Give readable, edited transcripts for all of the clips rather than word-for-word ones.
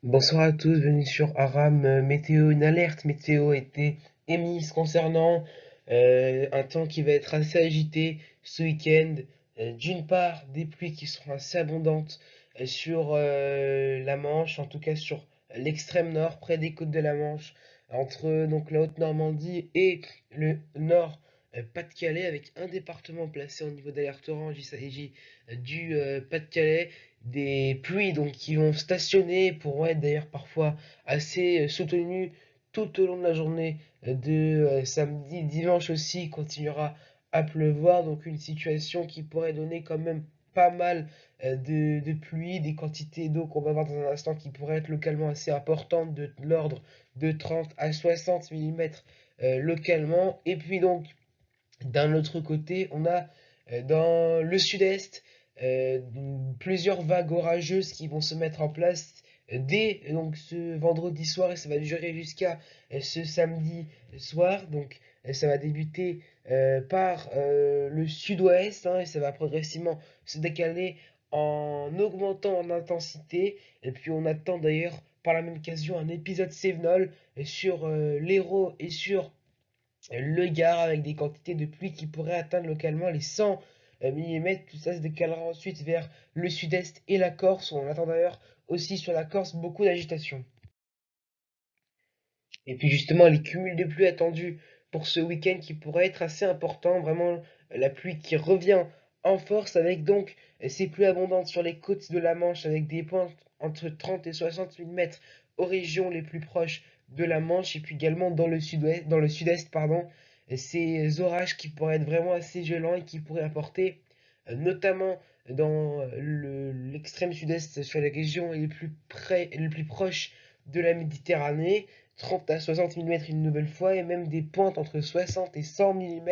Bonsoir à tous, bienvenue sur Aram Météo. Une alerte météo a été émise concernant un temps qui va être assez agité ce week-end. D'une part, des pluies qui seront assez abondantes sur la Manche, en tout cas sur l'extrême nord, près des côtes de la Manche, entre donc la Haute-Normandie et le nord Pas-de-Calais, avec un département placé au niveau d'alerte orange. Il s'agit du Pas-de-Calais, des pluies donc qui vont stationner, pourront être d'ailleurs parfois assez soutenues tout au long de la journée de samedi. Dimanche aussi continuera à pleuvoir, donc une situation qui pourrait donner quand même pas mal de pluie, des quantités d'eau qu'on va voir dans un instant qui pourraient être localement assez importantes, de l'ordre de 30 à 60 mm localement. Et puis donc d'un autre côté, on a dans le sud-est euh, plusieurs vagues orageuses qui vont se mettre en place dès donc ce vendredi soir et ça va durer jusqu'à ce samedi soir. Donc ça va débuter par le sud-ouest, hein, et ça va progressivement se décaler en augmentant en intensité. Et puis on attend d'ailleurs par la même occasion un épisode sévenols sur l'Hérault et sur le Gard avec des quantités de pluie qui pourraient atteindre localement les 100 mm. Tout ça se décalera ensuite vers le sud-est et la Corse. On attend d'ailleurs aussi sur la Corse beaucoup d'agitation. Et puis justement, les cumuls de pluie attendus pour ce week-end qui pourraient être assez importants. Vraiment, la pluie qui revient en force avec donc ces pluies abondantes sur les côtes de la Manche avec des pointes entre 30 et 60 mm aux régions les plus proches de la Manche et puis également dans le sud-est, pardon, ces orages qui pourraient être vraiment assez violents et qui pourraient apporter notamment dans l'extrême sud-est sur les régions les plus proches de la Méditerranée, 30 à 60 mm une nouvelle fois, et même des pointes entre 60 et 100 mm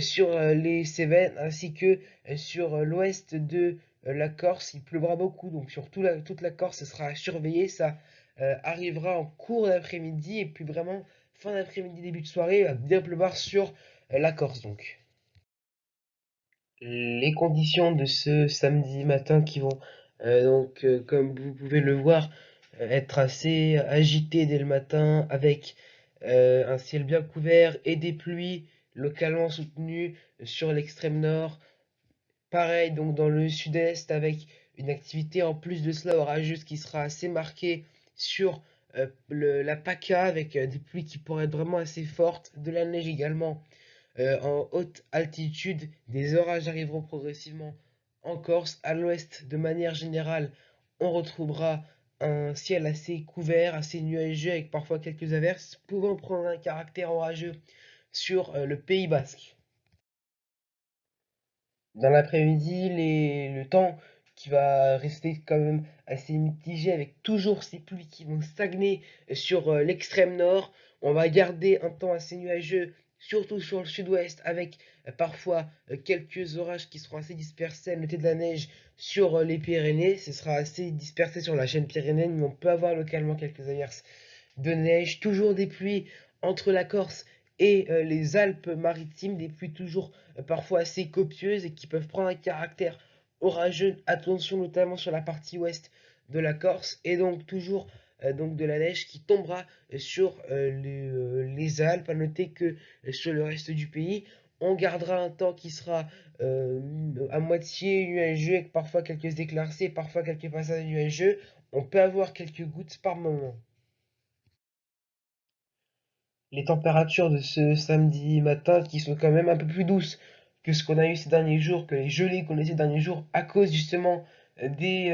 sur les Cévennes, ainsi que sur l'ouest de la Corse. Il pleuvra beaucoup, donc sur toute la Corse, ce sera à surveiller. Ça arrivera en cours d'après-midi, et puis vraiment, fin d'après-midi, début de soirée, il va bien pleuvoir sur la Corse, donc. Les conditions de ce samedi matin qui vont comme vous pouvez le voir, être assez agitées dès le matin avec un ciel bien couvert et des pluies localement soutenues sur l'extrême nord. Pareil donc dans le sud-est avec une activité en plus de cela orageuse qui sera assez marquée sur la PACA avec des pluies qui pourraient être vraiment assez fortes, de la neige également en haute altitude, des orages arriveront progressivement en Corse. À l'ouest, de manière générale, on retrouvera un ciel assez couvert, assez nuageux, avec parfois quelques averses, pouvant prendre un caractère orageux sur le Pays basque. Dans l'après-midi, le temps qui va rester quand même assez mitigé avec toujours ces pluies qui vont stagner sur l'extrême nord. On va garder un temps assez nuageux, surtout sur le sud-ouest, avec parfois quelques orages qui seront assez dispersés, noter de la neige sur les Pyrénées. Ce sera assez dispersé sur la chaîne pyrénéenne, mais on peut avoir localement quelques averses de neige, toujours des pluies entre la Corse et les Alpes-Maritimes, des pluies toujours parfois assez copieuses et qui peuvent prendre un caractère orageux. Attention notamment sur la partie ouest de la Corse et donc toujours donc de la neige qui tombera sur les Alpes. À noter que sur le reste du pays, on gardera un temps qui sera à moitié nuageux avec parfois quelques éclaircies, parfois quelques passages nuageux. On peut avoir quelques gouttes par moment. Les températures de ce samedi matin qui sont quand même un peu plus douces que ce qu'on a eu ces derniers jours, que les gelées qu'on a eu ces derniers jours, à cause justement des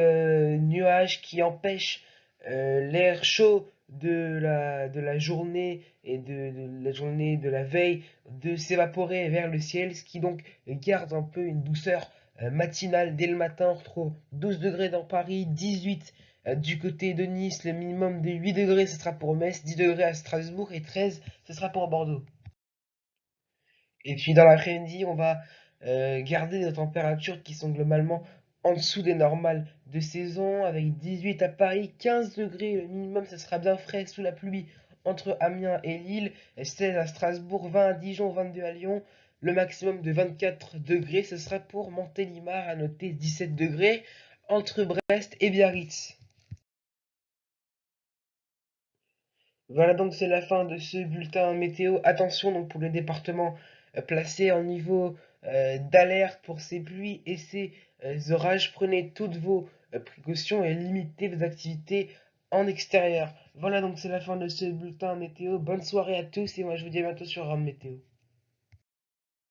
nuages qui empêchent l'air chaud de la journée et de la journée de la veille de s'évaporer vers le ciel, ce qui donc garde un peu une douceur matinale dès le matin. On retrouve 12 degrés dans Paris, 18 du côté de Nice, le minimum de 8 degrés, ce sera pour Metz, 10 degrés à Strasbourg et 13, ce sera pour Bordeaux. Et puis dans l'après-midi, on va garder des températures qui sont globalement en dessous des normales de saison, avec 18 à Paris, 15 degrés, le minimum, ce sera bien frais sous la pluie entre Amiens et Lille, 16 à Strasbourg, 20 à Dijon, 22 à Lyon, le maximum de 24 degrés, ce sera pour Montélimar, à noter 17 degrés, entre Brest et Biarritz. Voilà donc c'est la fin de ce bulletin météo. Attention donc pour les départements placés en niveau d'alerte pour ces pluies et ces orages, prenez toutes vos précautions et limitez vos activités en extérieur. Voilà donc c'est la fin de ce bulletin météo. Bonne soirée à tous et moi je vous dis à bientôt sur Ram Météo.